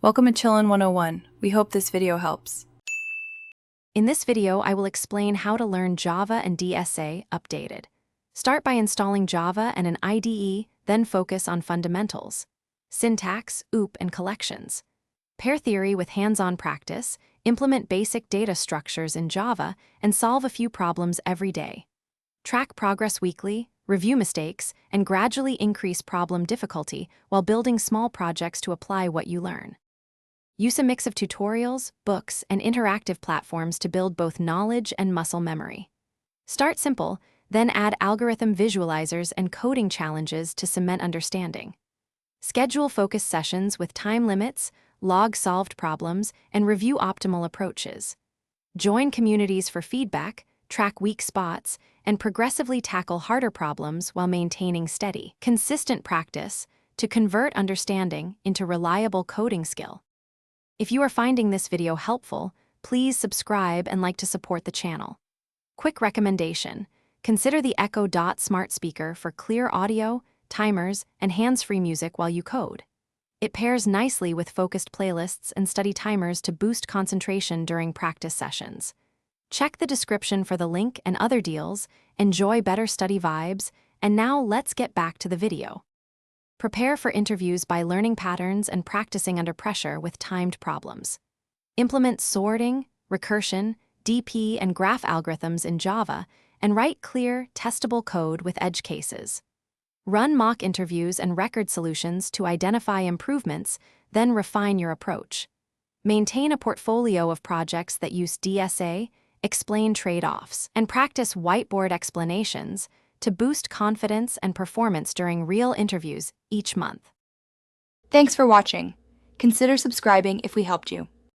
Welcome to Chillin' 101. We hope this video helps. In this video, I will explain how to learn Java and DSA updated. Start by installing Java and an IDE, then focus on fundamentals. Syntax, OOP, and collections. Pair theory with hands-on practice, implement basic data structures in Java, and solve a few problems every day. Track progress weekly, review mistakes, and gradually increase problem difficulty while building small projects to apply what you learn. Use a mix of tutorials, books, and interactive platforms to build both knowledge and muscle memory. Start simple, then add algorithm visualizers and coding challenges to cement understanding. Schedule focus sessions with time limits, log solved problems, and review optimal approaches. Join communities for feedback, track weak spots, and progressively tackle harder problems while maintaining steady, consistent practice to convert understanding into reliable coding skill. If you are finding this video helpful, please subscribe and like to support the channel. Quick recommendation: consider the Echo Dot smart speaker for clear audio, timers, and hands-free music while you code. It pairs nicely with focused playlists and study timers to boost concentration during practice sessions. Check the description for the link and other deals, enjoy better study vibes, and now let's get back to the video. Prepare for interviews by learning patterns and practicing under pressure with timed problems. Implement sorting, recursion, DP, and graph algorithms in Java, and write clear, testable code with edge cases. Run mock interviews and record solutions to identify improvements, then refine your approach. Maintain a portfolio of projects that use DSA, explain trade-offs, and practice whiteboard explanations to boost confidence and performance during real interviews each month. Thanks for watching. Consider subscribing if we helped you.